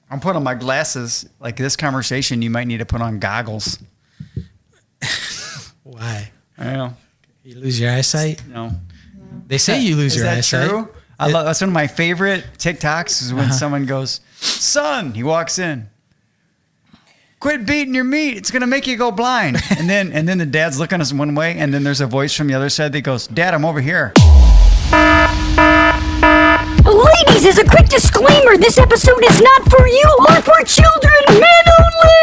I'm putting on my glasses. Like this conversation, you might need to put on goggles. Why? I don't know. You lose your eyesight? No. They say you lose your eyesight. Is that true? That's one of my favorite TikToks is when someone goes, son, he walks in. Quit beating your meat. It's going to make you go blind. And then the dad's looking at us one way, and then there's a voice from the other side that goes, Dad, I'm over here. Ladies, as a quick disclaimer, this episode is not for you or for children. Men only!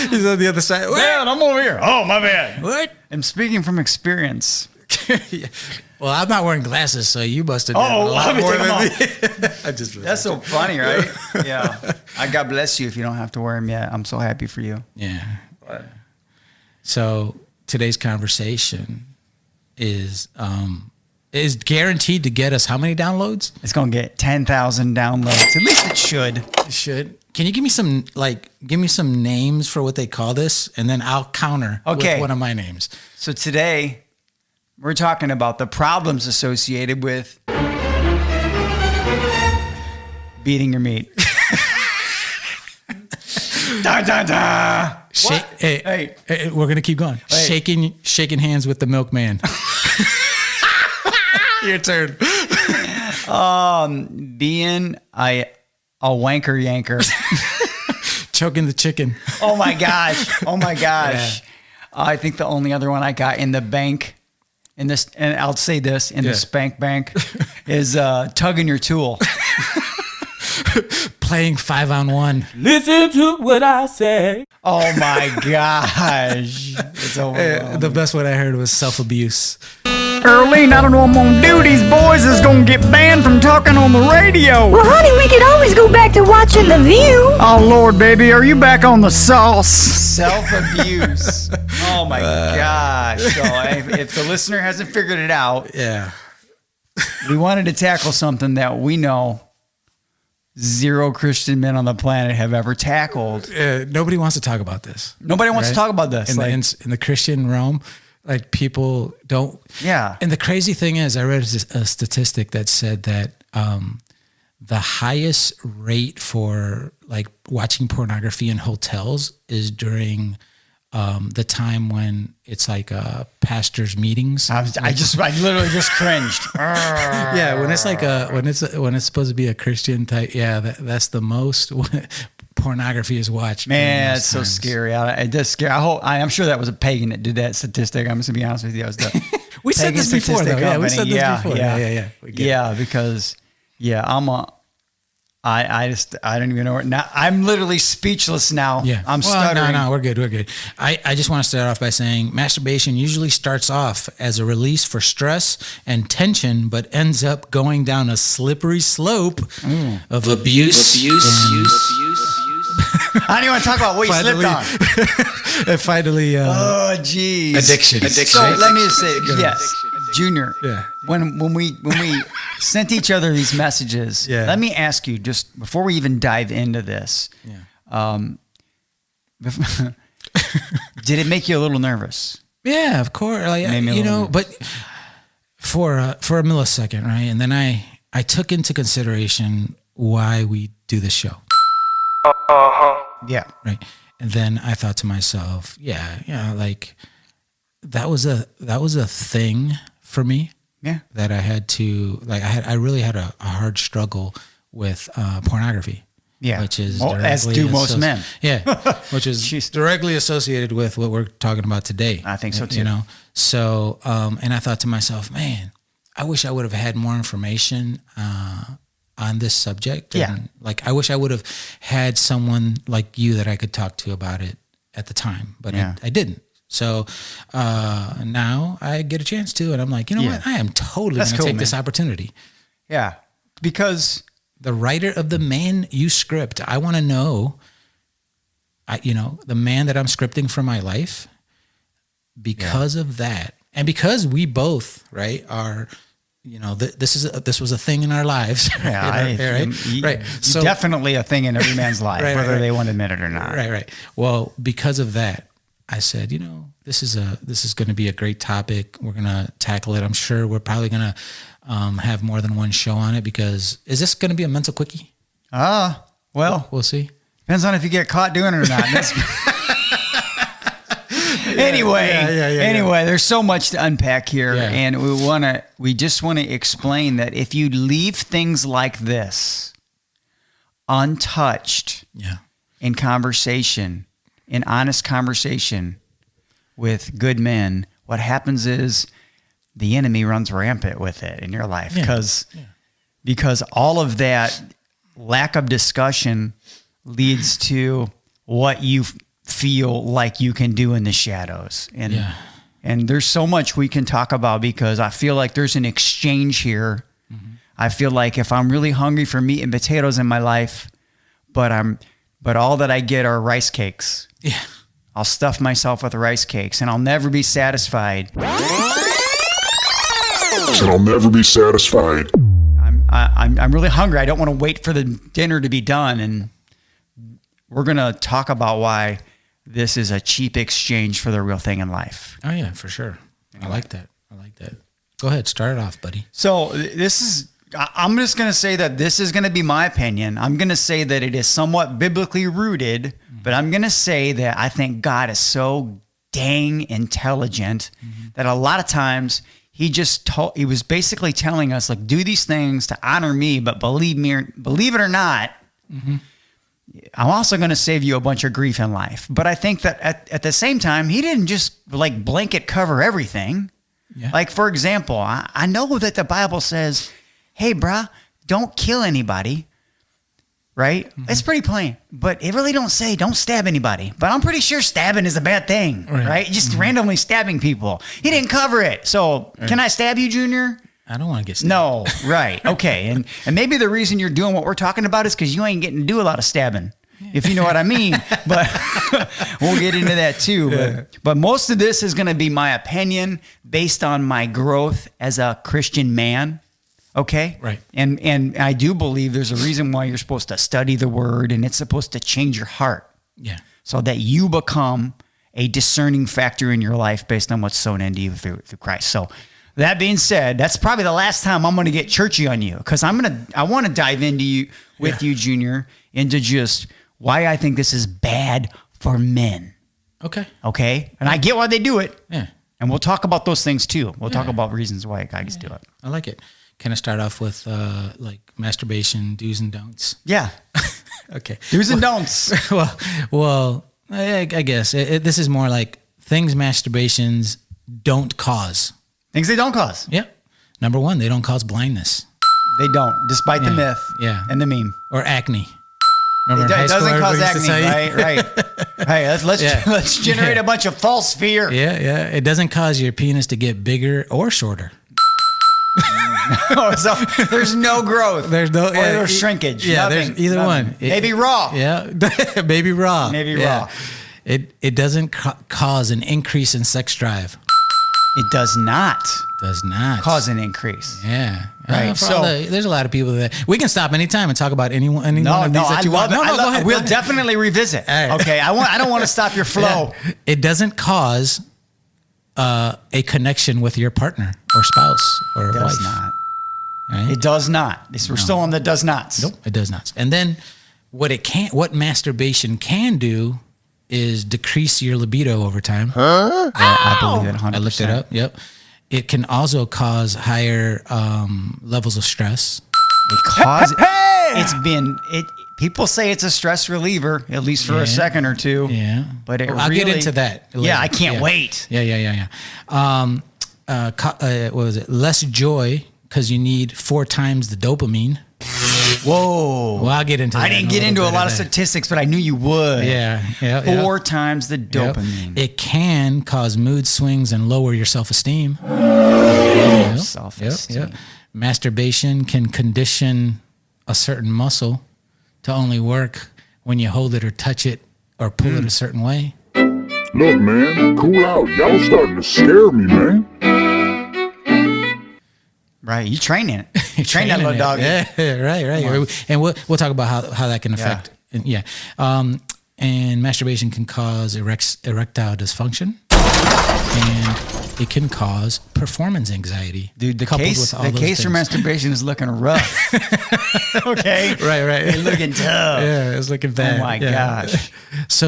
He's on the other side. Dad, I'm over here. Oh, my bad. What? I'm speaking from experience. Yeah. Well, I'm not wearing glasses, so you must have done a lot let me more take than them me. off. That's so funny, right? Yeah. God bless you if you don't have to wear them yet. I'm so happy for you. Yeah. So today's conversation is guaranteed to get us how many downloads? It's going to get 10,000 downloads. At least it should. It should. Can you give me some names for what they call this? And then I'll counter with one of my names. So today we're talking about the problems associated with beating your meat. Da, da, da. Hey, we're going to keep going. Hey. Shaking hands with the milkman. Your turn. Being a wanker yanker. Choking the chicken. Oh my gosh. Yeah. I think the only other one I got in the bank, and I'll say this, in the spank bank, is tugging your tool. Playing 5-on-1. Listen to what I say. Oh my gosh. It's overwhelming. The best one I heard was self-abuse. Earlene, I don't know what I'm gonna do. These boys is gonna get banned from talking on the radio. Well, honey, we can always go back to watching The View. Oh, Lord, baby, are you back on the sauce? Self-abuse. Oh, my gosh. So if the listener hasn't figured it out, we wanted to tackle something that we know zero Christian men on the planet have ever tackled. Nobody wants to talk about this. Nobody wants to talk about this. In the Christian realm, like people don't. Yeah. And the crazy thing is, I read a statistic that said that the highest rate for like watching pornography in hotels is during the time when it's like pastors' meetings. I literally just cringed. Yeah, when it's like when it's supposed to be a Christian type. Yeah, that's the most pornography is watched. Man, it's so scary. It does scare. I'm sure that was a pagan that did that static. I'm just gonna be honest with you. We said this before, though. Yeah, we said this before. Yeah, because I don't even know where now. I'm literally speechless now. Yeah. I'm stuttering. No, we're good. I just want to start off by saying masturbation usually starts off as a release for stress and tension, but ends up going down a slippery slope of abuse. I don't even want to talk about what you slipped on. And finally, oh, geez. Addiction. So let me just say, yes, Junior. Yeah. When we sent each other these messages, let me ask you just before we even dive into this. Yeah. Did it make you a little nervous? Yeah, of course. But for a millisecond, right? And then I took into consideration why we do this show. Yeah. Right. And then I thought to myself, like that was a thing for me. Yeah. That I had to I really had a hard struggle with pornography. Yeah. Which is as do most men. Yeah. Which is directly associated with what we're talking about today. I think so too. You know. So and I thought to myself, man, I wish I would have had more information on this subject. And I wish I would have had someone like you that I could talk to about it at the time, but I didn't. So now I get a chance to, and I'm like, you know what? I am totally going to take this opportunity. Yeah, because the writer of the man you script, I want to know, the man that I'm scripting for my life, because of that, and because we both are. This was a thing in our lives. Yeah, right. So definitely a thing in every man's life, whether they want to admit it or not. Right. Well, because of that, I said, this is going to be a great topic. We're going to tackle it. I'm sure we're probably going to have more than one show on it, because is this going to be a mental quickie? Well, we'll see. Depends on if you get caught doing it or not. Anyway, there's so much to unpack here, and we just want to explain that if you leave things like this untouched in conversation, in honest conversation with good men, what happens is the enemy runs rampant with it in your life, because all of that lack of discussion leads to what you feel like you can do in the shadows. And there's so much we can talk about, because I feel like there's an exchange here. Mm-hmm. I feel like if I'm really hungry for meat and potatoes in my life, but all that I get are rice cakes. Yeah. I'll stuff myself with rice cakes and I'll never be satisfied. I'm really hungry. I don't want to wait for the dinner to be done. And we're going to talk about why this is a cheap exchange for the real thing in life. Oh, yeah, for sure. I like that. Go ahead. Start it off, buddy. So I'm just going to say that this is going to be my opinion. I'm going to say that it is somewhat biblically rooted, but I'm going to say that I think God is so dang intelligent that a lot of times he was basically telling us, like, do these things to honor me, but believe it or not, I'm also going to save you a bunch of grief in life. But I think that at the same time, he didn't just like blanket cover everything. Yeah. Like, for example, I know that the Bible says, hey, brah, don't kill anybody, right? Mm-hmm. It's pretty plain, but it really don't say don't stab anybody. But I'm pretty sure stabbing is a bad thing, right? Just randomly stabbing people. He didn't cover it. So can I stab you, Junior? I don't want to get stabbed. No, right. Okay. And maybe the reason you're doing what we're talking about is because you ain't getting to do a lot of stabbing, if you know what I mean. But we'll get into that too. Yeah. But most of this is going to be my opinion based on my growth as a Christian man. Okay? Right. And I do believe there's a reason why you're supposed to study the word, and it's supposed to change your heart. Yeah. So that you become a discerning factor in your life based on what's sown into you through Christ. So that being said, that's probably the last time I'm going to get churchy on you, because I want to dive into you with you, Junior, into just why I think this is bad for men. Okay. And I get why they do it. Yeah. And we'll talk about those things too. We'll talk about reasons why guys do it. I like it. Can I start off with like masturbation do's and don'ts? Yeah. Okay. Do's and don'ts. Well, I guess this is more like things masturbations don't cause. Things they don't cause. Yeah. Number one, they don't cause blindness. They don't, despite the myth and the meme. Or acne. Remember it doesn't cause acne, right? Hey, let's generate a bunch of false fear. Yeah. It doesn't cause your penis to get bigger or shorter. So there's no growth. There's no shrinkage. Yeah, there's either one. Maybe raw. Yeah, maybe raw. Maybe raw. It doesn't cause an increase in sex drive. It does not. Cause an increase. Yeah. Right. So there's a lot of people that we can stop anytime and talk about any one of these that you want. No, go ahead. We'll definitely revisit. Right. Okay. I don't want to stop your flow. Yeah. It doesn't cause a connection with your partner or spouse or wife. It does not. Right? It does not. We're still on the does nots. Nope. It does not. And then what masturbation can do is decrease your libido over time. Huh? I believe it 100%. I looked it up. Yep. It can also cause higher levels of stress. People say it's a stress reliever, at least for a second or two. Yeah. But I'll get into that later. Yeah, I can't wait. Yeah. What was it? Less joy because you need 4 times the dopamine. Whoa. Well, I'll get into that. I didn't get into a lot of statistics, but I knew you would. Yeah. 4 times the dopamine. Yep. It can cause mood swings and lower your self-esteem. Self-esteem. Yep. Masturbation can condition a certain muscle to only work when you hold it or touch it or pull it a certain way. Look, man, cool out. Y'all starting to scare me, man. Right, you training it. You train that little dog. Yeah, right. And we'll talk about how that can affect. Yeah. And masturbation can cause erectile dysfunction, and it can cause performance anxiety. Dude, the case for masturbation is looking rough. Okay, right. It's looking tough. Yeah, it's looking bad. Oh my gosh. So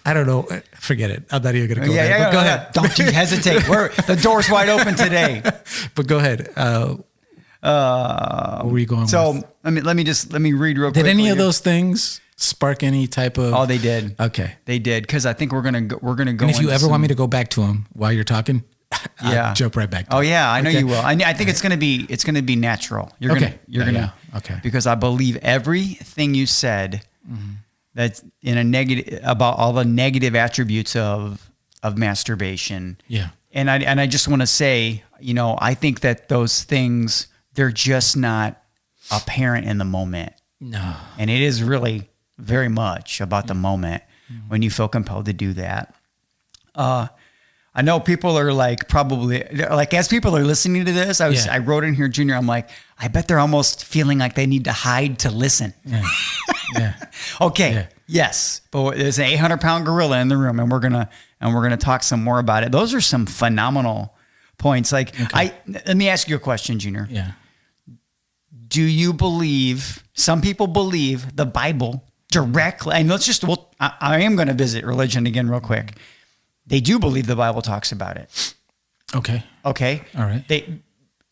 I don't know. Forget it. I'm not even gonna go there. But go ahead. Don't you hesitate. The door's wide open today. But go ahead. Where were you going? So let me read real quick. Did any of those things spark any type of? Oh, they did. Okay, they did, because I think we're gonna go. And if you ever want me to go back to them while you're talking, I'll jump right back to it. Yeah, I know you will. I think it's gonna be natural. You're gonna okay, because I believe everything you said. Mm-hmm. That's in a negative about all the negative attributes of masturbation. Yeah, and I just want to say, I think that those things, they're just not apparent in the moment. No, and it is really very much about the moment when you feel compelled to do that. I know people are as people are listening to this, I wrote in here, Junior, I'm like, I bet they're almost feeling like they need to hide to listen. Yeah. Okay. Yeah. Yes. But there's an 800-pound gorilla in the room, and we're gonna talk some more about it. Those are some phenomenal points. Let me ask you a question, Junior. Yeah. Do you believe, some people believe the Bible directly, and I am going to visit religion again real quick. They do believe the Bible talks about it. Okay. All right.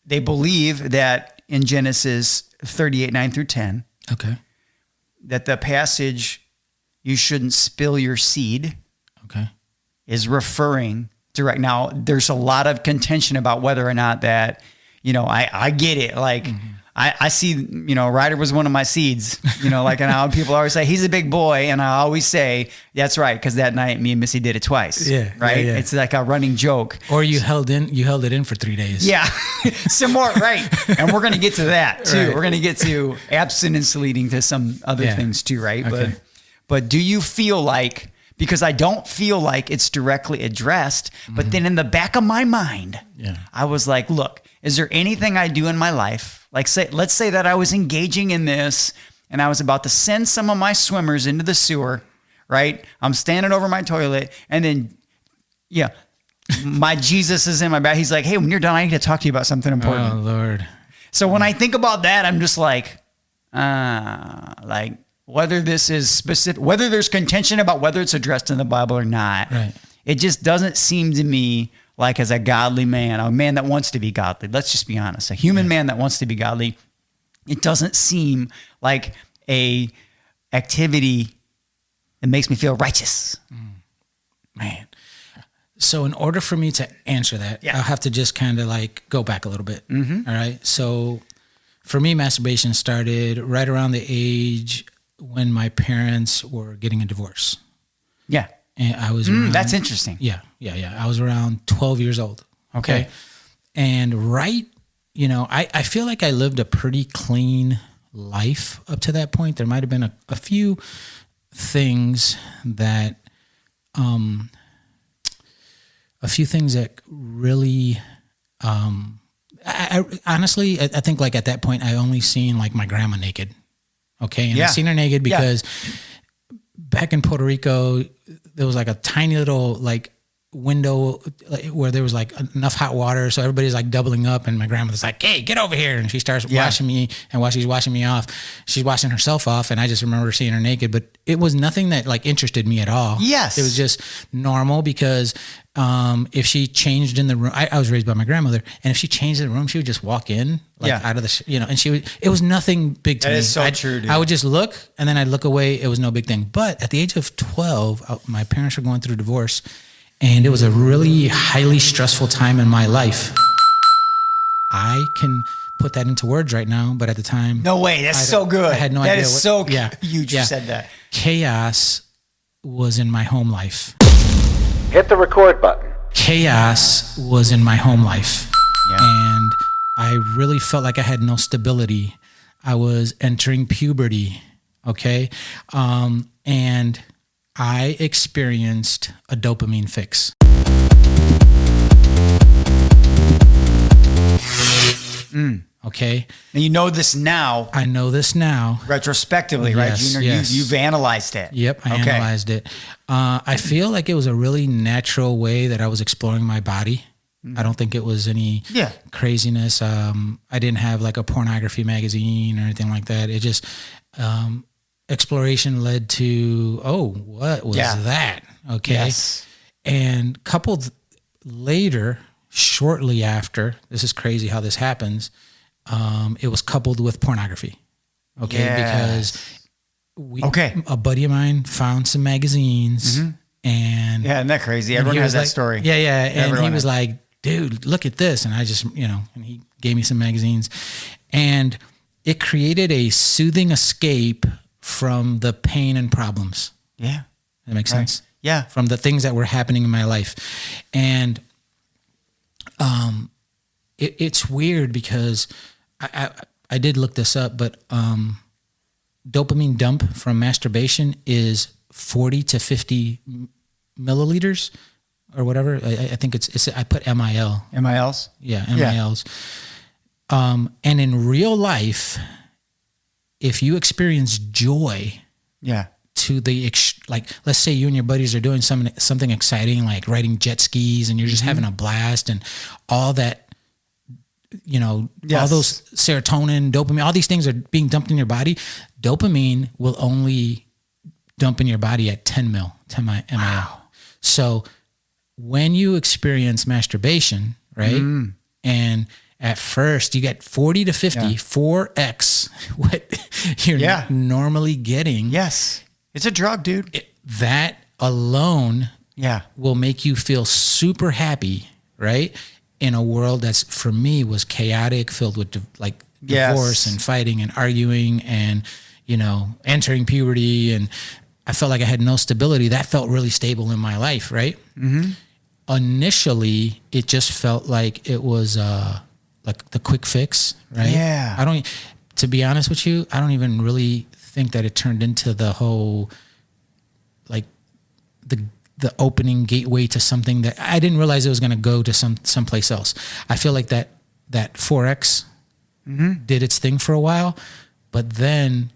They believe that in Genesis 38:9-10. Okay. That the passage, you shouldn't spill your seed. Okay. Is referring direct. Now, there's a lot of contention about whether or not that, I get it. Like, I see, Ryder was one of my seeds, and how people always say he's a big boy. And I always say, that's right. Cause that night me and Missy did it twice. Yeah. Right. Yeah. It's like a running joke. Or you held it in for 3 days. Yeah. Some more. Right. And we're going to get to that too. Right. We're going to get to abstinence leading to some other things too. Right. Okay. But do you feel like, because I don't feel like it's directly addressed, but then in the back of my mind, I was like, look, is there anything I do in my life? Let's say that I was engaging in this and I was about to send some of my swimmers into the sewer, right? I'm standing over my toilet and then, my Jesus is in my back. He's like, hey, when you're done, I need to talk to you about something important. Oh, Lord. So when I think about that, I'm just like, whether this is specific, whether there's contention about whether it's addressed in the Bible or not, right. It just doesn't seem to me like, as a godly man, a man that wants to be godly, let's just be honest, a human man that wants to be godly, it doesn't seem like a activity that makes me feel righteous. Man. So in order for me to answer that, I'll have to just kind of go back a little bit. Mm-hmm. All right. So for me, masturbation started right around the age when my parents were getting a divorce. Yeah. And I was around, that's interesting. Yeah. I was around 12 years old. Okay. And I feel like I lived a pretty clean life up to that point. There might have been a few things that really, I honestly, I think at that point I only seen my grandma naked. Okay. And I seen her naked because back in Puerto Rico, there was a tiny little window where there was enough hot water. So everybody's doubling up and my grandmother's like, hey, get over here. And she starts washing me. And while she's washing me off, she's washing herself off. And I just remember seeing her naked, but it was nothing that interested me at all. Yes. It was just normal because if she changed in the room, I was raised by my grandmother, and if she changed in the room, she would just walk in out of the, and it was nothing big to me. That is so true, dude. I would just look and then I'd look away. It was no big thing. But at the age of 12, my parents were going through a divorce, and it was a really highly stressful time in my life. I can put that into words right now, but at the time, no way. That's so good. I had no idea. That is so huge. You said that. Chaos was in my home life. Hit the record button. Chaos was in my home life. Yeah. And I really felt like I had no stability. I was entering puberty. Okay. And I experienced a dopamine fix. Okay. And you know this now. I know this now. Retrospectively, right? Yes, Junior, yes. You've analyzed it. Yep, I analyzed it. I feel like it was a really natural way that I was exploring my body. I don't think it was any craziness. I didn't have like a pornography magazine or anything like that. It just, exploration led to, what was that? Okay. Yes. And coupled later, shortly after, this is crazy how this happens, it was coupled with pornography. Okay. Yes. Because a buddy of mine found some magazines and isn't that crazy? Everyone has that story. Yeah. Yeah. And Everyone he was has. like, dude, look at this. And I just, and he gave me some magazines and it created a soothing escape from the pain and problems. Yeah. That makes sense? Yeah. From the things that were happening in my life. And it's weird because I did look this up, but dopamine dump from masturbation is 40 to 50 milliliters or whatever. I think it's I put MIL. MILs? Yeah, MILs. And in real life, if you experience joy, to the like, let's say you and your buddies are doing something exciting, like riding jet skis, and you're just having a blast, and all that, all those serotonin, dopamine, all these things are being dumped in your body. Dopamine will only dump in your body at 10 mil. Wow. So when you experience masturbation, right, and at first you get 40 to 50, 4x what you're normally getting. Yes. It's a drug, dude. That alone will make you feel super happy, right? In a world that's, for me, was chaotic, filled with divorce and fighting and arguing and, entering puberty. And I felt like I had no stability. That felt really stable in my life, right? Mm-hmm. Initially, it just felt like it was like the quick fix, right? Yeah. To be honest with you, I don't even really think that it turned into the whole, like the opening gateway to something that I didn't realize it was going to go to someplace else. I feel like that 4X did its thing for a while, but then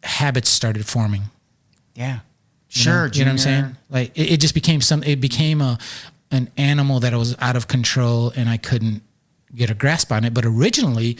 habits started forming. Yeah. You know what I'm saying? Like it just became an animal that was out of control and I couldn't get a grasp on it. But originally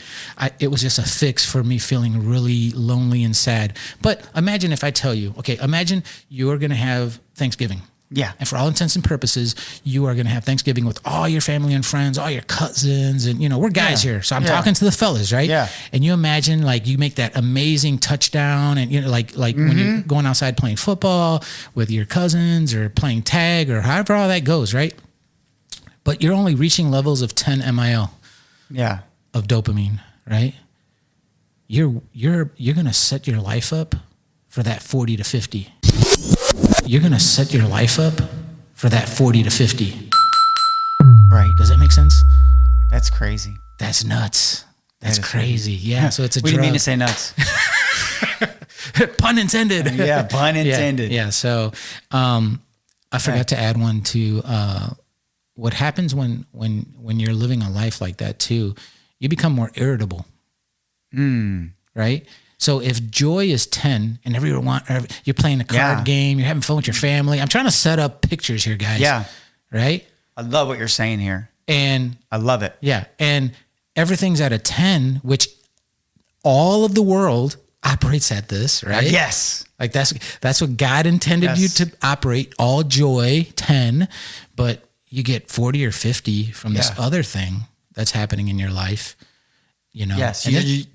it was just a fix for me feeling really lonely and sad. But imagine if I tell you, imagine you're going to have Thanksgiving. Yeah. And for all intents and purposes, you are going to have Thanksgiving with all your family and friends, all your cousins. And, we're guys here. So I'm talking to the fellas, right? Yeah. And you imagine like you make that amazing touchdown and, like when you're going outside playing football with your cousins or playing tag or however all that goes, right? But you're only reaching levels of 10 MIL. Yeah. Of dopamine, right? You're going to set your life up for that 40 to 50. You're going to set your life up for that 40 to 50. Right. Does that make sense? That's crazy. That's nuts. That's crazy. Yeah. So it's a What do drug. you mean to say nuts? Pun intended. Yeah, pun intended. Yeah. So I forgot to add one to what happens when you're living a life like that too, you become more irritable. Right? So if joy is 10 and you're playing a card game, you're having fun with your family. I'm trying to set up pictures here, guys. Yeah. Right? I love what you're saying here. And I love it. Yeah. And everything's at a 10, which all of the world operates at this, right? Yes. Like that's what God intended you to operate, all joy, 10, but you get 40 or 50 from this other thing that's happening in your life. Yes,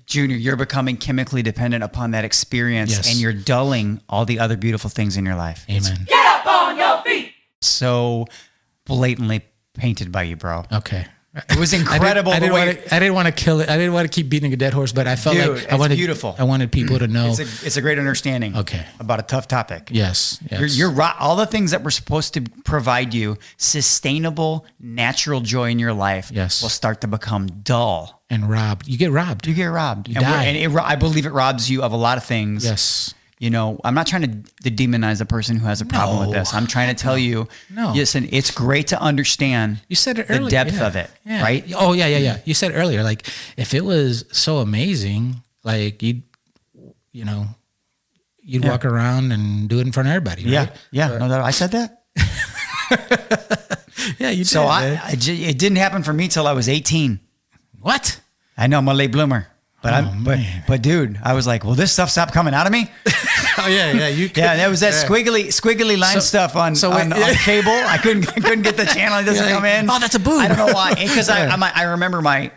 Junior, you're becoming chemically dependent upon that experience and you're dulling all the other beautiful things in your life. Amen. Get up on your feet. So blatantly painted by you, bro. Okay. It was incredible. I didn't want to kill it. I didn't want to keep beating a dead horse, but I felt like I wanted beautiful. I wanted people to know. It's a great understanding. About a tough topic. Yes. You're right. All the things that we're supposed to provide you sustainable, natural joy in your life will start to become dull and robbed. You get robbed. You get robbed. You die. I believe it robs you of a lot of things. Yes. I'm not trying to demonize a person who has a problem with this. I'm trying to tell you, listen, it's great to understand you said it earlier, the depth of it, right? Oh, yeah. You said earlier, like, if it was so amazing, like, you'd walk around and do it in front of everybody, right? Yeah. No, I said that? Yeah, you did. So it didn't happen for me till I was 18. What? I know, I'm a late bloomer. But dude, I was like, will this stuff stop coming out of me? Oh yeah. That was that squiggly line stuff on cable. I couldn't get the channel. It doesn't come in. Oh, that's a boob. I don't know why. Because I remember my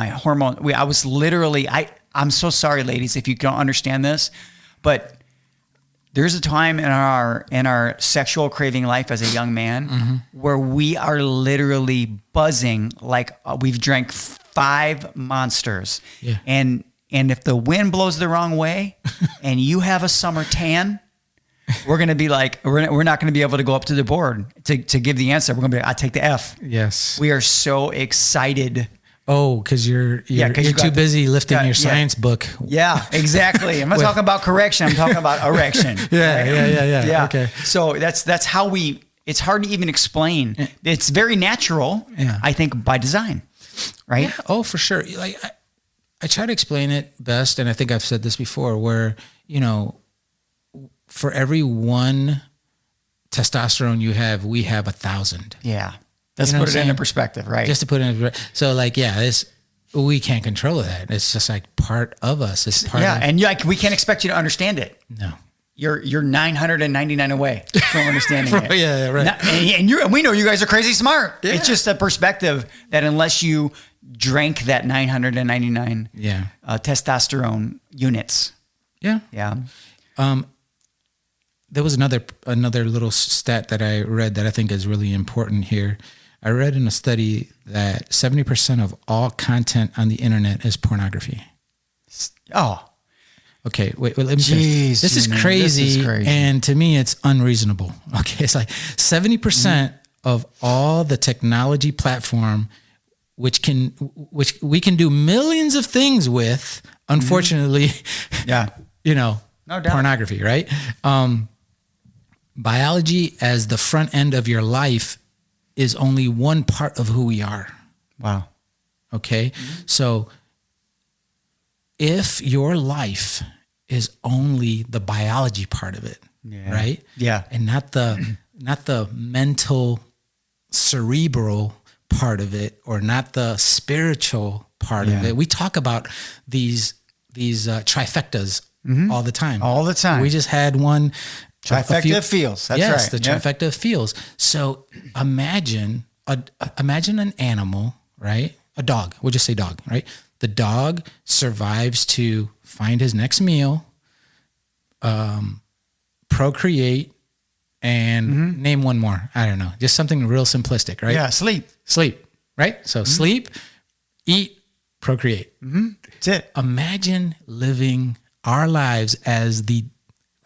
hormone. I was literally. I'm so sorry, ladies, if you don't understand this, but there's a time in our sexual craving life as a young man where we are literally buzzing like we've drank 5 monsters. Yeah. And if the wind blows the wrong way and you have a summer tan, we're going to be like, we're not going to be able to go up to the board to give the answer. We're going to be like, I take the F. Yes. We are so excited. Oh, because you're too busy lifting your science book. Yeah, exactly. I'm not talking about correction. I'm talking about erection. Yeah. Okay. So that's how it's hard to even explain. It's very natural, I think, by design, right? Yeah. Oh, for sure. Like I try to explain it best, and I think I've said this before, where, for every 1 testosterone you have, we have 1,000. Yeah. Let's put it into perspective, right? Just to put it in. So, like, we can't control that. It's just like part of us. It's part of. And we can't expect you to understand it. No. You're 999 away from understanding it. Yeah, right. And we know you guys are crazy smart. Yeah. It's just a perspective that unless you drank that 999 testosterone units. Yeah. Yeah. There was another little stat that I read that I think is really important here. I read in a study that 70% of all content on the internet is pornography. Oh. Okay, wait let me finish. This is crazy, and to me it's unreasonable. Okay, it's like 70% of all the technology platform which we can do millions of things with, unfortunately, no doubt. Pornography, right? Biology as the front end of your life is only one part of who we are. Wow. Okay. So if your life is only the biology part of it, right? Yeah. And not the mental, cerebral part of it, or not the spiritual part of it. We talk about these trifectas all the time. All the time. We just had one. Trifecta of feels. That's right. Yes, the trifecta of feels. So imagine an animal, right? A dog. We'll just say dog, right? The dog survives to find his next meal, procreate, and name one more. I don't know. Just something real simplistic, right? Yeah, sleep, right? So sleep, eat, procreate. That's it. Imagine living our lives as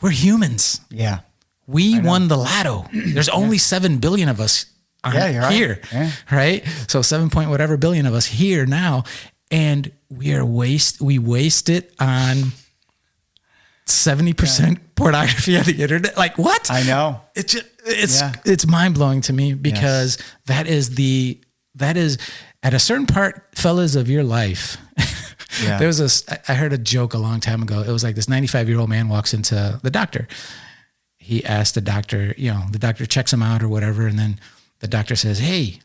we're humans. Yeah. We won the lotto. There's only 7 billion of us here, right? So 7 point whatever billion of us here now. And we waste it on 70% pornography on the internet. Like, what? I know. It's mind blowing to me, because that is at a certain part, fellas, of your life. Yeah. I heard a joke a long time ago. It was like this 95-year-old man walks into the doctor. He asked the doctor, the doctor checks him out or whatever. And then the doctor says, hey,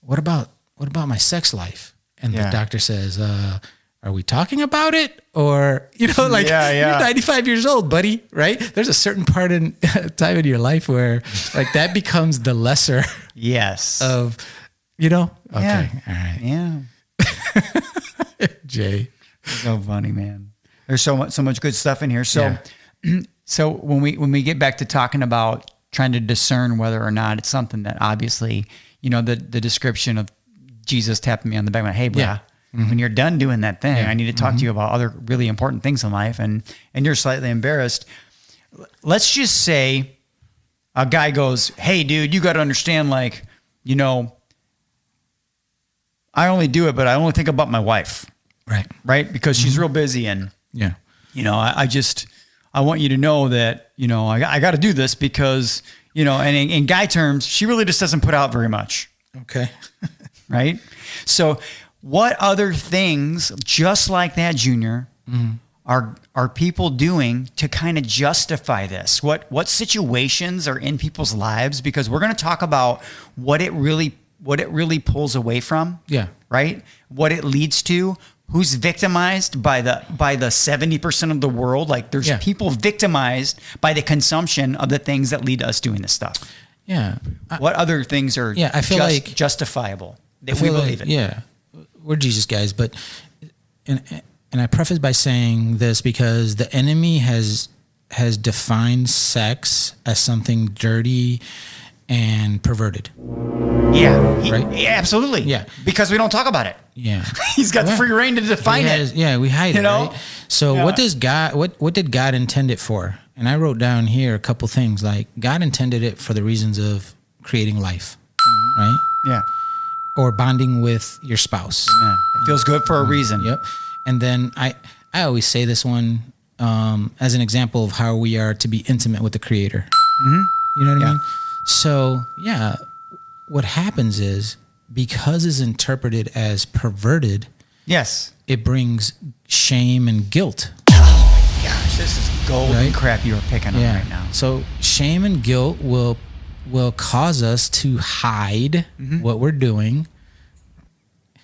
what about my sex life? And the doctor says, are we talking about it? Or, you're 95 years old, buddy, right? There's a certain part in time in your life where like that becomes the lesser of, Okay. All right. Yeah. Jay. So funny, man. There's so much good stuff in here. So, so when we get back to talking about trying to discern whether or not it's something that obviously, the description of Jesus tapping me on the back, hey, bro, when you're done doing that thing, I need to talk to you about other really important things in life. And you're slightly embarrassed. Let's just say a guy goes, hey, dude, you got to understand, like, I only do it, but I only think about my wife. Right. Right. Because she's real busy. And I want you to know that, I got to do this because, and in guy terms, she really just doesn't put out very much. Okay. Right. So what other things just like that, Junior, are people doing to kind of justify this? What situations are in people's lives? Because we're going to talk about what it really pulls away from. Yeah. Right. What it leads to. Who's victimized by the 70% of the world? Like there's people victimized by the consumption of the things that lead to us doing this stuff. Yeah. What other things are I feel like justifiable that we believe in? Yeah. We're Jesus guys, but and I preface by saying this because the enemy has defined sex as something dirty and perverted. Yeah. Right? Yeah, absolutely. Yeah. Because we don't talk about it. Yeah. He's got free reign to define it. Yeah, we hide it, know? right? So what did God intend it for? And I wrote down here a couple things, like God intended it for the reasons of creating life, right? Yeah. Or bonding with your spouse. Yeah. It feels good for a reason. Yep. And then I always say this one as an example of how we are to be intimate with the Creator. You know what I mean? So, what happens is because it's interpreted as perverted, it brings shame and guilt. Oh my gosh, this is golden crap you are picking on right now. So shame and guilt will cause us to hide what we're doing.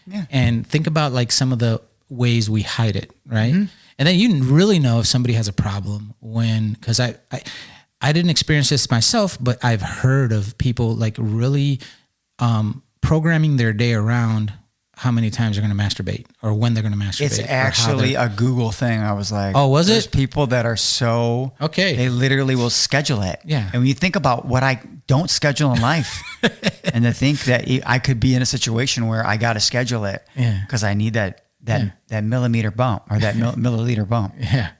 Yeah. And think about like some of the ways we hide it, right? And then you really know if somebody has a problem because I didn't experience this myself, but I've heard of people like really programming their day around how many times they're going to masturbate or when they're going to masturbate. It's actually a Google thing. I was like, oh, was there's it? people that are so, they literally will schedule it. Yeah. And when you think about what I don't schedule in life and to think that I could be in a situation where I got to schedule it because I need that millimeter bump or that milliliter bump. Yeah.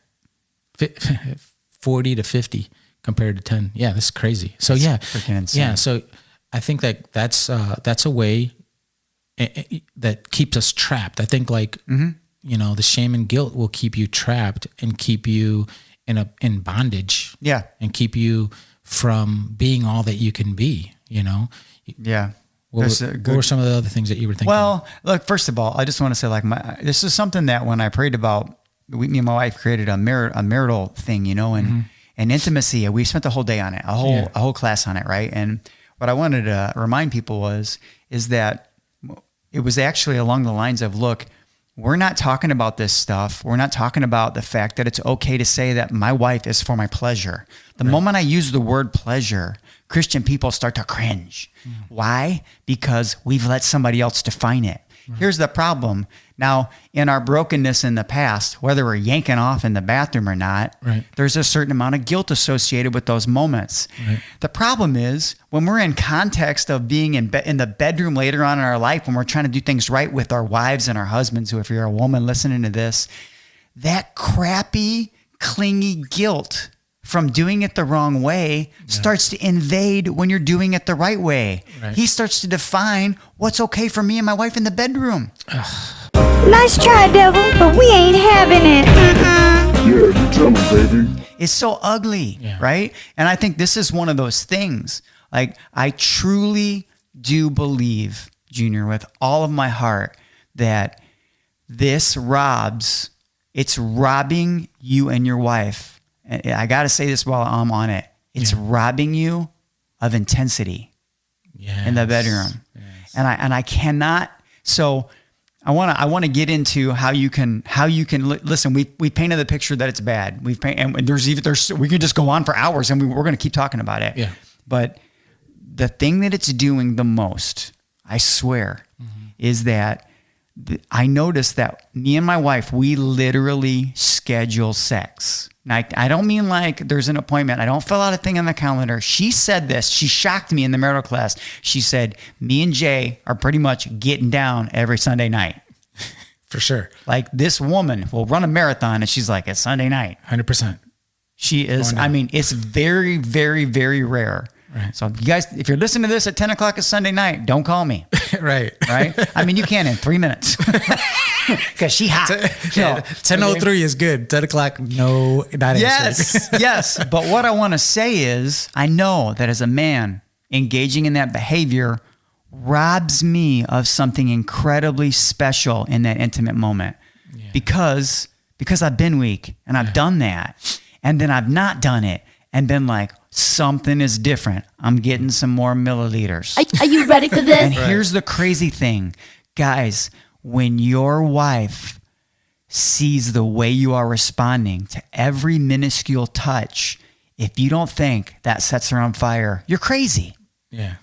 40 to 50 compared to 10. Yeah. That's crazy. So that's freaking insane. Yeah. So I think that that's a way that keeps us trapped. I think like, the shame and guilt will keep you trapped and keep you in bondage. Yeah. And keep you from being all that you can be, Yeah. What were some of the other things that you were thinking? Well, look, first of all, I just want to say this is something that when I prayed about, me and my wife created a marital thing, and intimacy. We spent the whole day on it, a whole class on it. Right. And what I wanted to remind people is that it was actually along the lines of, look, we're not talking about this stuff. We're not talking about the fact that it's okay to say that my wife is for my pleasure. The moment I use the word pleasure, Christian people start to cringe. Why? Because we've let somebody else define it. Here's the problem. Now, in our brokenness in the past, whether we're yanking off in the bathroom or not, there's a certain amount of guilt associated with those moments. The problem is when we're in context of being in the bedroom later on in our life, when we're trying to do things right with our wives and our husbands, who if you're a woman listening to this, that crappy, clingy guilt from doing it the wrong way starts to invade when you're doing it the right way. He starts to define what's okay for me and my wife in the bedroom. Nice try, devil, but we ain't having it. Yeah, you tell me, baby. It's so ugly, right? And I think this is one of those things. Like, I truly do believe, Junior, with all of my heart, that this it's robbing you and your wife. And I got to say this while I'm on it. It's robbing you of intensity in the bedroom. Yes. And I cannot. So I want to get into how you can listen. We painted the picture that it's bad. We could just go on for hours and we're going to keep talking about it. Yeah. But the thing that it's doing the most, I swear, is that I noticed that me and my wife, we literally schedule sex. Now, I don't mean like there's an appointment. I don't fill out a thing on the calendar. She said this. She shocked me in the marital class. She said, me and Jay are pretty much getting down every Sunday night. For sure. Like, this woman will run a marathon and she's like, it's Sunday night. 100%. She is. I mean, it's very, very, very rare. Right. So if you're listening to this at 10 o'clock a Sunday night, don't call me. Right. I mean, you can in 3 minutes. because she hot. 10:03 is good. 10 o'clock, no, not answering. Yes. But what I want to say is, I know that as a man, engaging in that behavior robs me of something incredibly special in that intimate moment, because I've been weak and I've done that, and then I've not done it and been like, something is different. I'm getting some more milliliters. Are you ready for this? And here's the crazy thing, guys, when your wife sees the way you are responding to every minuscule touch, if you don't think that sets her on fire, you're crazy. Yeah.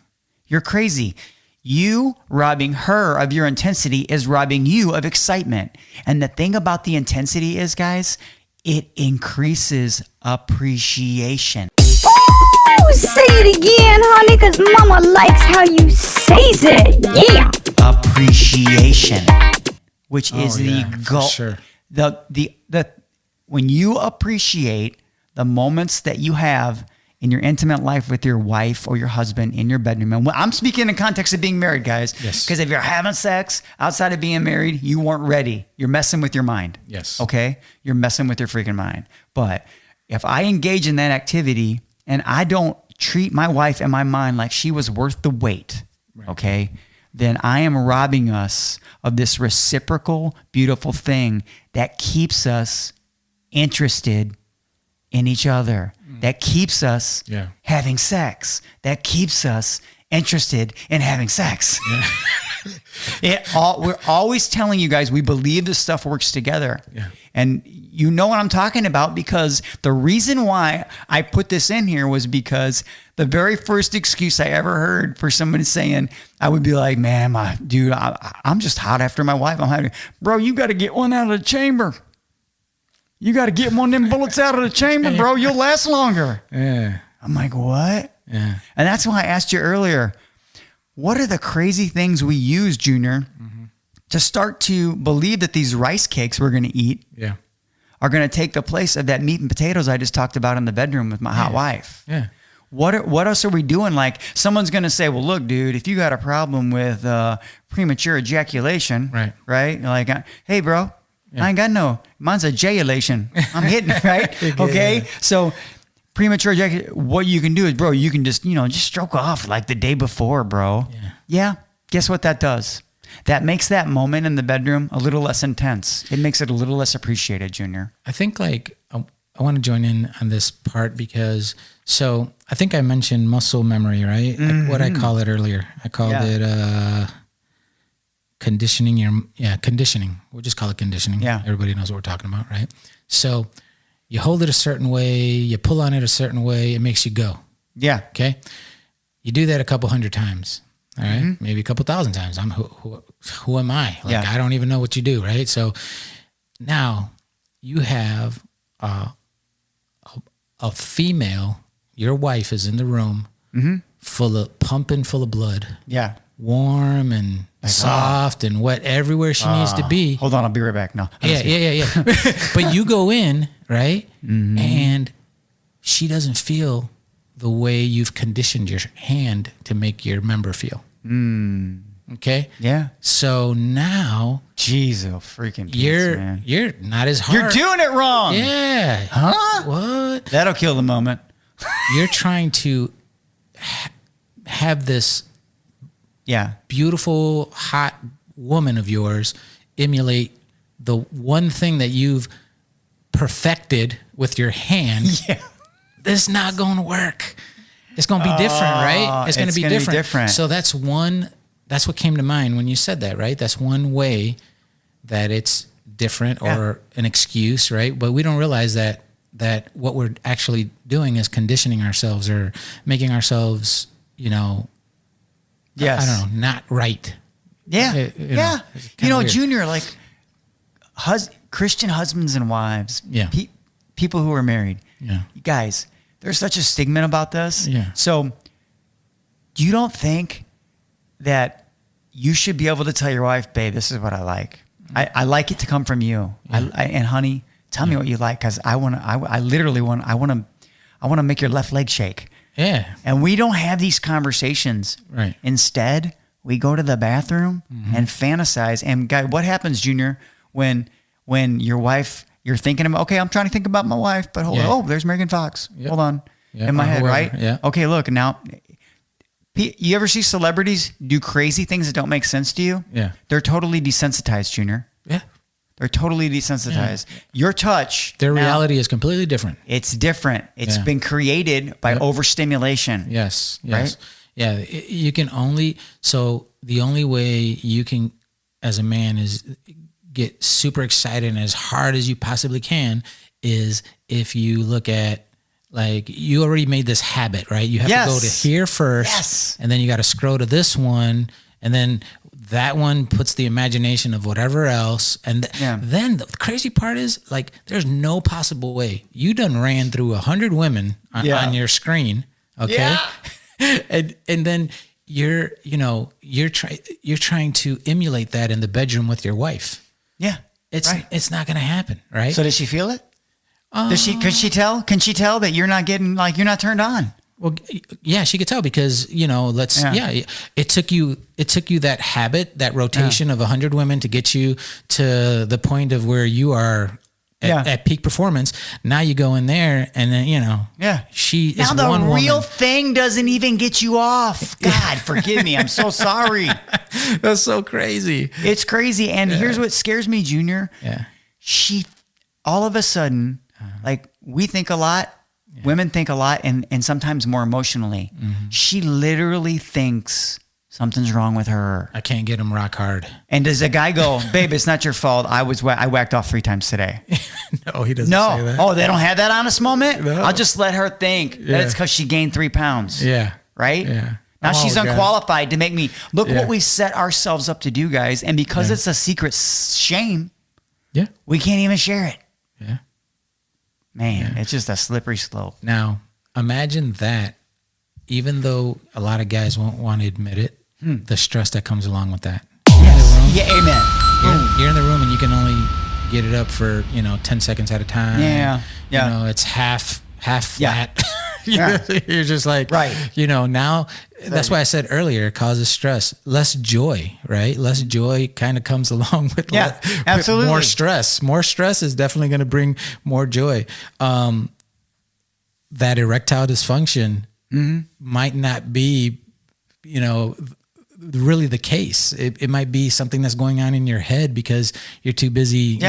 You're crazy. You robbing her of your intensity is robbing you of excitement. And the thing about the intensity is, guys, it increases appreciation. Ooh, say it again, honey, because mama likes how you says it. Yeah. Appreciation, which is the goal. Sure. The when you appreciate the moments that you have in your intimate life with your wife or your husband in your bedroom. And I'm speaking in context of being married, guys. Yes. Because if you're having sex outside of being married, you weren't ready. You're messing with your mind. Yes. Okay? You're messing with your freaking mind. But if I engage in that activity and I don't treat my wife and my mind like she was worth the wait, okay, then I am robbing us of this reciprocal, beautiful thing that keeps us interested in each other, that keeps us having sex, that keeps us interested in having sex. We're always telling you guys, we believe this stuff works together. Yeah. And you know what I'm talking about, because the reason why I put this in here was because the very first excuse I ever heard for somebody saying, I would be like, man, I'm just hot after my wife. I'm having, bro, you got to get one out of the chamber. You got to get one of them bullets out of the chamber, bro. You'll last longer. Yeah. I'm like, what? Yeah. And that's why I asked you earlier, what are the crazy things we use, Junior, to start to believe that these rice cakes we're going to eat are going to take the place of that meat and potatoes I just talked about in the bedroom with my hot wife? Yeah. What else are we doing? Like, someone's going to say, well, look, dude, if you got a problem with premature ejaculation, right? You're like, hey, bro, I ain't got no, mine's a J-elation. I'm hitting, right? Okay. So premature ejaculation, what you can do is, bro, you can just stroke off like the day before, bro. Yeah. Guess what that does? That makes that moment in the bedroom a little less intense. It makes it a little less appreciated, Junior. I think I want to join in on this part because, so I think I mentioned muscle memory, right? Like what I call it earlier. I called it conditioning. Conditioning. We'll just call it conditioning. Yeah. Everybody knows what we're talking about, right? So you hold it a certain way, you pull on it a certain way, it makes you go. Yeah. Okay. You do that a couple hundred times. All right. Maybe a couple thousand times. Who am I? Like, I don't even know what you do. Right. So now you have a female, your wife is in the room pumping full of blood. Yeah. Warm and soft and wet everywhere she needs to be. Hold on. I'll be right back. No. Yeah. But you go in, right? And she doesn't feel the way you've conditioned your hand to make your member feel. Okay. Yeah. So now, Jesus, freaking man. You're not as hard. You're doing it wrong. Yeah. Huh? What? That'll kill the moment. You're trying to have this beautiful, hot woman of yours emulate the one thing that you've perfected with your hand. Yeah. This is not going to work. It's going to be different, right? It's going to be different. So that's what came to mind when you said that, right? That's one way that it's different or an excuse, right? But we don't realize that what we're actually doing is conditioning ourselves or making ourselves, I don't know, not right. Yeah. Weird. Junior, like Christian husbands and wives, people who are married, guys, there's such a stigma about this. Yeah. So you don't think that you should be able to tell your wife, babe, this is what I like. I like it to come from you. Yeah. And honey, tell me what you like. Cause I want to make your left leg shake. Yeah. And we don't have these conversations. Right. Instead, we go to the bathroom and fantasize. And guy, what happens, Junior, when your wife, you're thinking about, okay, I'm trying to think about my wife, but hold on. Oh, there's Megan Fox. Yep. Hold on. Yep. In my head, whoever. right? Yeah. Okay, look, now, you ever see celebrities do crazy things that don't make sense to you? Yeah. They're totally desensitized, Junior. Yeah. They're totally desensitized. Your touch. Their now, reality is completely different. It's different. It's been created by overstimulation. Yes. Right? Yeah. You can only, so the only way you can, as a man, is get super excited and as hard as you possibly can is if you look at, like, you already made this habit, right? You have to go to here first, and then you got to scroll to this one, and then that one puts the imagination of whatever else. And then the crazy part is, like, there's no possible way. You done ran through 100 women on your screen, okay? Yeah. and then you're trying to emulate that in the bedroom with your wife. Yeah. It's not going to happen, right? So does she feel it? Can she tell that you're not getting, like, you're not turned on? Well, yeah, she could tell because, it took you that habit, that rotation of 100 women to get you to the point of where you are at peak performance. Now you go in there and then, she is now one the real woman. thing doesn't even get you off. God, forgive me. I'm so sorry. That's so crazy. It's crazy. And here's what scares me, Junior. Yeah. She, all of a sudden, like, we think a lot. Women think a lot, and sometimes more emotionally. Mm-hmm. She literally thinks something's wrong with her. I can't get him rock hard. And does a guy go, babe, it's not your fault. I whacked off 3 times today. No, he doesn't say that. Oh, they don't have that honest moment? No. I'll just let her think that it's because she gained 3 pounds. Yeah. Right? Yeah. Now she's God. unqualified to make me look what we set ourselves up to do, guys. And because it's a secret shame, we can't even share it. Yeah. Man, it's just a slippery slope. Now, imagine that, even though a lot of guys won't want to admit it, the stress that comes along with that. Yes. Yeah, amen. You're in the room and you can only get it up for, 10 seconds at a time. Yeah. Yeah. It's half flat. Yeah. You're just like, now that's why I said earlier, it causes stress. Less joy, right? Less joy kind of comes along with, absolutely. With more stress. More stress is definitely going to bring more joy. That erectile dysfunction might not be, really the case. It might be something that's going on in your head because you're too busy,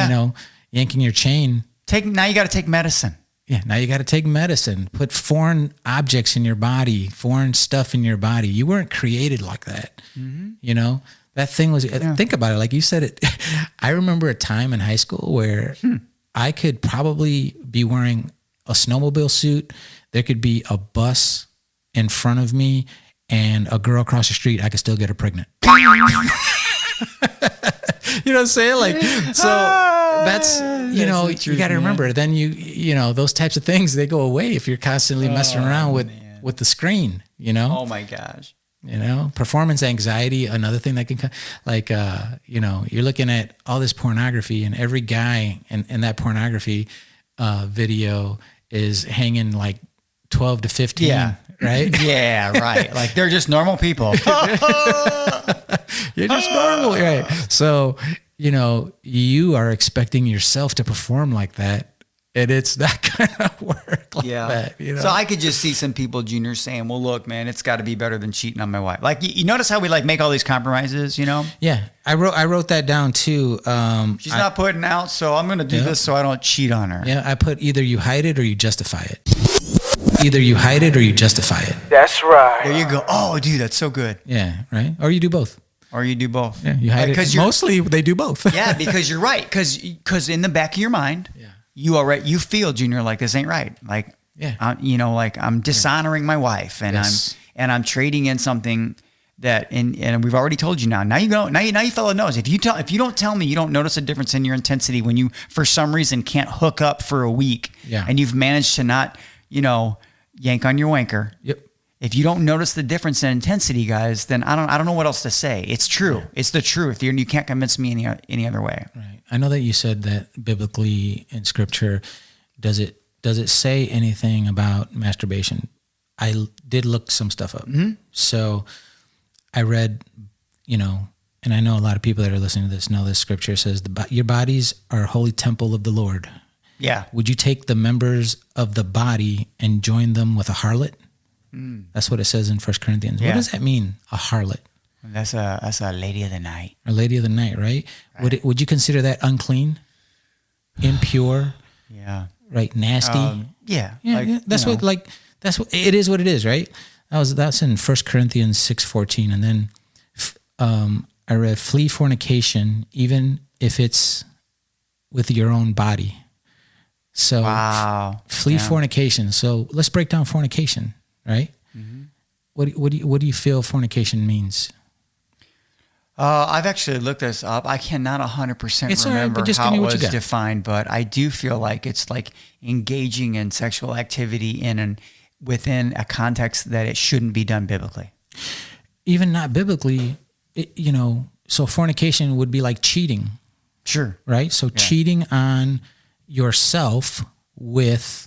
yanking your chain. Now you got to take medicine. Yeah, now you got to take medicine, put foreign objects in your body, foreign stuff in your body. You weren't created like that. Mm-hmm. That thing was, think about it. Like you said it, I remember a time in high school where I could probably be wearing a snowmobile suit. There could be a bus in front of me and a girl across the street. I could still get her pregnant. You know what I'm saying? Like, so that's, you got to remember, then those types of things, they go away if you're constantly messing around with the screen, Oh my gosh. Performance anxiety, another thing that can, like, you're looking at all this pornography and every guy in that pornography video is hanging like 12 to 15. Yeah. Right? Yeah, right. Like they're just normal people. You're just normal, right? So, you are expecting yourself to perform like that, and it's that kind of work like that. So I could just see some people, Junior, saying, well, look, man, it's got to be better than cheating on my wife. Like, you notice how we like make all these compromises, Yeah, I wrote that down too. She's not putting out, so I'm going to do this so I don't cheat on her. Yeah, I put either you hide it or you justify it. Either you hide it or you justify it. That's right. There you go. Oh, dude, that's so good. Yeah, right? Or you do both. Or you do both. Yeah, you hide it. Mostly they do both. Yeah, because you're right. Because in the back of your mind, you feel, Junior, like this ain't right. Like, I'm dishonoring my wife, and I'm trading in something that, and we've already told you now. Now you fella knows. If you don't tell me, you don't notice a difference in your intensity when you for some reason can't hook up for a week, and you've managed to not, yank on your wanker. Yep. If you don't notice the difference in intensity, guys, then I don't know what else to say. It's true. Yeah. It's the truth. You can't convince me any other way. Right. I know that you said that biblically in Scripture, does it say anything about masturbation? I did look some stuff up. Mm-hmm. So I read, in and I know a lot of people that are listening to this know this scripture says, your bodies are a holy temple of the Lord. Yeah. Would you take the members of the body and join them with a harlot? That's what it says in 1 Corinthians. Yeah. What does that mean, a harlot? That's a lady of the night. A lady of the night, right? Would you consider that unclean, impure? Yeah. Right, nasty. Yeah. That's what it is. What it is, right? That's in 1 Corinthians 6:14, and then I read, flee fornication, even if it's with your own body. So flee fornication. So let's break down fornication, right? Mm-hmm. What do you feel fornication means? I've actually looked this up. I cannot 100% remember how it was defined, but I do feel like it's like engaging in sexual activity within a context that it shouldn't be done biblically. Even not biblically, so fornication would be like cheating. Sure. Right? So cheating on yourself with,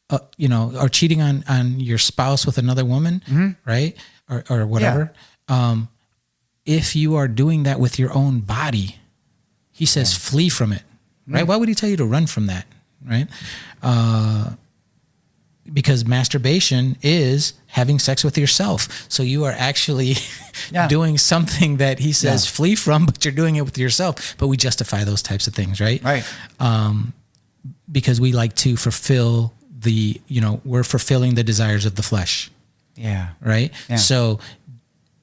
or cheating on your spouse with another woman, right? Or whatever. Yeah. If you are doing that with your own body, he says, flee from it, right? Why would he tell you to run from that, right? Because masturbation is having sex with yourself. So you are actually doing something that he says flee from, but you're doing it with yourself. But we justify those types of things, right? Right. Because we like to fulfill we're fulfilling the desires of the flesh. Yeah. Right? Yeah. So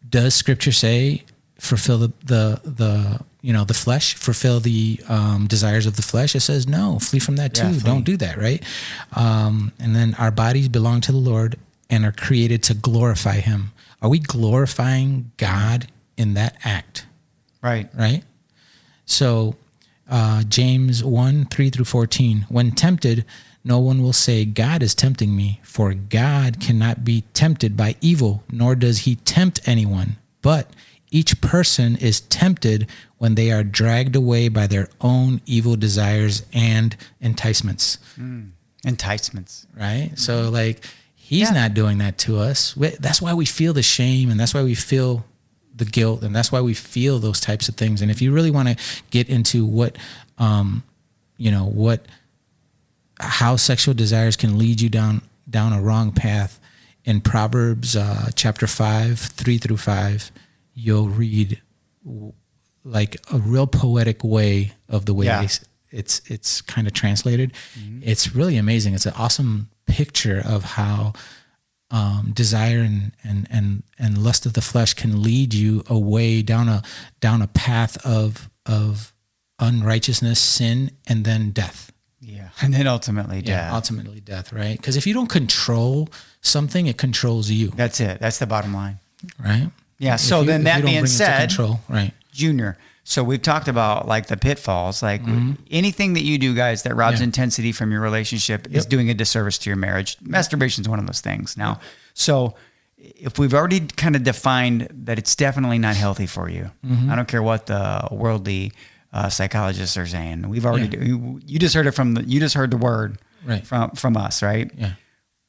does scripture say fulfill the flesh, fulfill the desires of the flesh? It says no, flee from that too. Don't do that, right? And then our bodies belong to the Lord and are created to glorify him. Are we glorifying God in that act? Right. Right? So James 1:3-14, when tempted, no one will say, God is tempting me, for God cannot be tempted by evil, nor does he tempt anyone. But each person is tempted when they are dragged away by their own evil desires and enticements. Enticements. Right? So he's not doing that to us. That's why we feel the shame, and that's why we feel the guilt, and that's why we feel those types of things. And if you really want to get into how sexual desires can lead you down a wrong path, in Proverbs chapter 5, 3-5, you'll read like a real poetic way of the way it's kind of translated. Mm-hmm. It's really amazing. It's an awesome picture of how desire and lust of the flesh can lead you away down a path of unrighteousness, sin, and then death. Yeah, and then ultimately death. Yeah, ultimately death, right? Because if you don't control something, it controls you. That's it. That's the bottom line. Right? Yeah, so then that being said, right, Junior, so we've talked about the pitfalls, anything that you do, guys, that robs intensity from your relationship is doing a disservice to your marriage. Masturbation is one of those things. Now, so if we've already kind of defined that it's definitely not healthy for you, I don't care what the worldly psychologists are saying. We've already you just heard it you just heard the word from us, right? Yeah.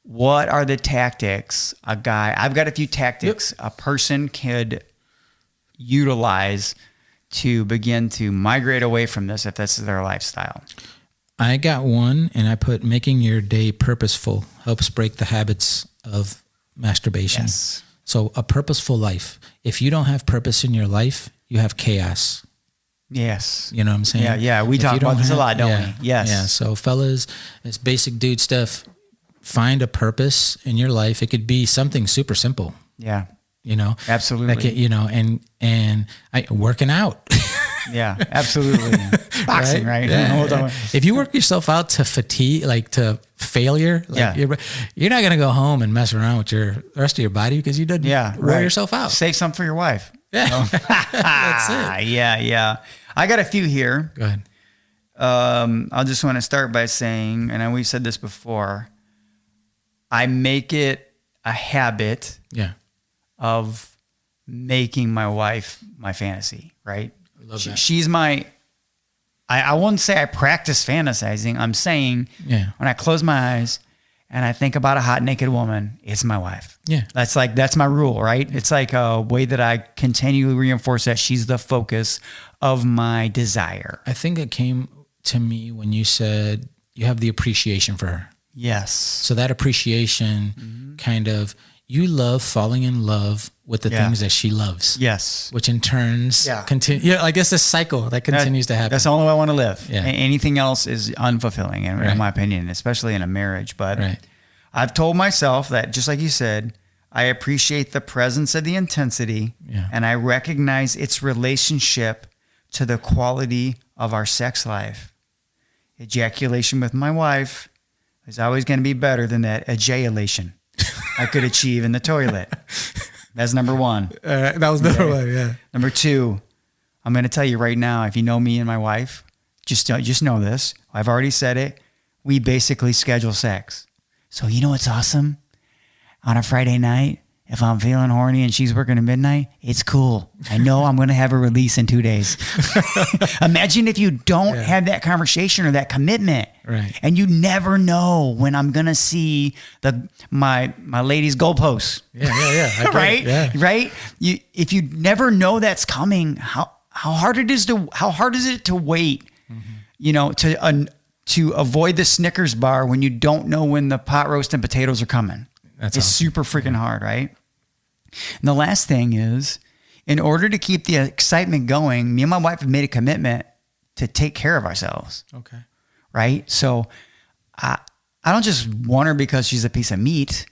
What are the tactics I've got a few tactics a person could utilize to begin to migrate away from this if this is their lifestyle? I got one, and I put making your day purposeful helps break the habits of masturbation. Yes. So a purposeful life. If you don't have purpose in your life, you have chaos. Yes. You know what I'm saying? Yeah. We talk about this a lot, don't we? Yes. Yeah. So fellas, it's basic dude stuff. Find a purpose in your life. It could be something super simple. Yeah. Absolutely. And working out. Yeah, absolutely. Boxing, right? Yeah. If you work yourself out to fatigue, to failure, you're not going to go home and mess around with the rest of your body because you didn't wear yourself out. Save some for your wife. Yeah. That's it. Yeah. I got a few here. Go ahead. I'll just want to start by saying, and we've said this before, I make it a habit of making my wife my fantasy, right? I love that. She's my, I wouldn't say I practice fantasizing. I'm saying when I close my eyes and I think about a hot naked woman, it's my wife. Yeah. That's my rule, right? It's like a way that I continually reinforce that she's the focus of my desire. I think it came to me when you said you have the appreciation for her. Yes. So that appreciation kind of, you love falling in love with the things that she loves. Yes. Which in turns continue. Yeah, I guess this cycle that continues to happen. That's the only way I want to live. Yeah. Anything else is unfulfilling, in my opinion, especially in a marriage. But I've told myself that, just like you said, I appreciate the presence of the intensity, and I recognize its relationship to the quality of our sex life. Ejaculation with my wife is always going to be better than that ejaculation I could achieve in the toilet. That's number one. That was number one, yeah. Number two, I'm going to tell you right now, if you know me and my wife, just know this. I've already said it. We basically schedule sex. So you know what's awesome? On a Friday night, if I'm feeling horny and she's working at midnight, it's cool. I know I'm going to have a release in 2 days. Imagine if you don't have that conversation or that commitment. Right. And you never know when I'm going to see my lady's goalposts. Yeah. Right? Yeah. Right? If you never know that's coming, how hard is it to wait, to avoid the Snickers bar when you don't know when the pot roast and potatoes are coming. It's awesome. Super freaking hard, right? And the last thing is, in order to keep the excitement going, me and my wife have made a commitment to take care of ourselves. Okay. Right? So I don't just want her because she's a piece of meat.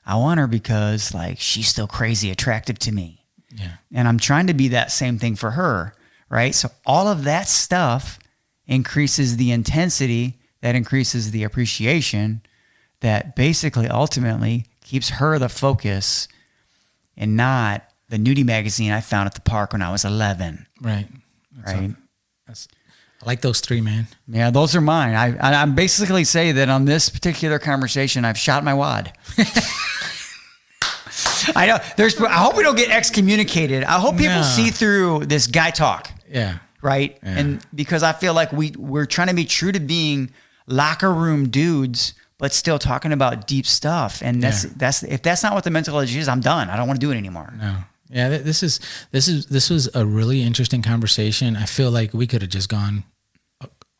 I want her because she's still crazy attractive to me. Yeah. And I'm trying to be that same thing for her, right? So all of that stuff increases the intensity, that increases the appreciation, that basically ultimately keeps her the focus and not the nudie magazine I found at the park when I was 11. Right. Right. I like those three, man. Yeah, those are mine. I'm basically saying that on this particular conversation, I've shot my wad. I know. I hope we don't get excommunicated. I hope people see through this guy talk. Yeah. Right. Yeah. And because I feel like we're trying to be true to being locker room dudes, but still talking about deep stuff. And that's if that's not what the mental edge is, I'm done. I don't want to do it anymore. No. Yeah, this was a really interesting conversation. I feel like we could have just gone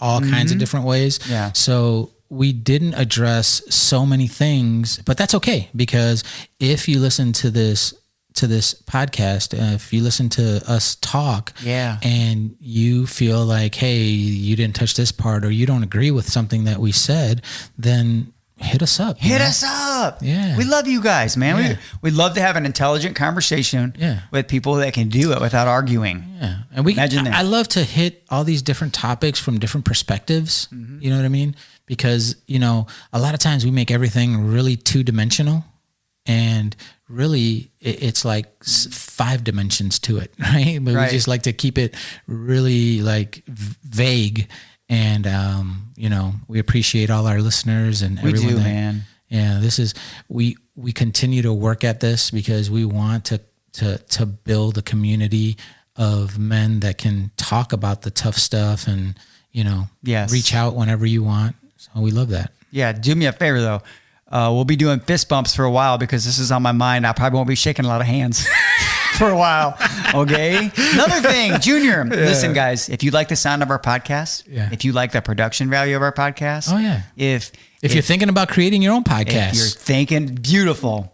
all kinds of different ways. Yeah. So we didn't address so many things, but that's okay, because if you listen to this podcast, if you listen to us talk, and you feel like, hey, you didn't touch this part, or you don't agree with something that we said, then hit us up. Hit us up. Yeah. We love you guys, man. Yeah. We'd love to have an intelligent conversation with people that can do it without arguing. Yeah. And I love to hit all these different topics from different perspectives. You know what I mean? Because, a lot of times we make everything really two-dimensional, and really it's like 5 dimensions to it, right? But we just like to keep it really vague. And, we appreciate all our listeners and everyone. We do, man. Yeah, we continue to work at this because we want to build a community of men that can talk about the tough stuff and, reach out whenever you want. So we love that. Yeah. Do me a favor though. We'll be doing fist bumps for a while because this is on my mind. I probably won't be shaking a lot of hands for a while. Okay. Another thing, Junior, listen guys, if you like the sound of our podcast, if you like the production value of our podcast, if you're thinking about creating your own podcast, if you're thinking beautiful,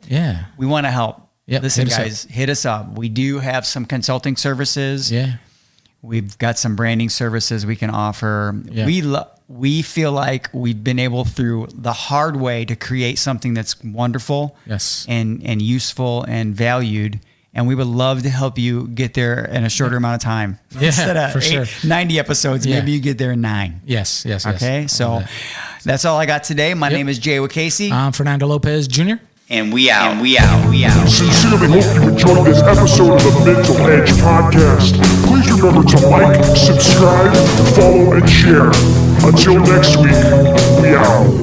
we want to help. Yep. Listen guys, hit us up. We do have some consulting services. Yeah. We've got some branding services we can offer. Yeah. We feel like we've been able through the hard way to create something that's wonderful and useful and valued. And we would love to help you get there in a shorter amount of time. Yeah, instead of 90 episodes, maybe you get there in 9. Yes. Okay, so that's all I got today. My name is Jay Wakasey. I'm Fernando Lopez Jr. And we out. Sincerely hope you enjoyed this episode of the Mental Edge Podcast. Please remember to like, subscribe, follow, and share. Until next week, we out.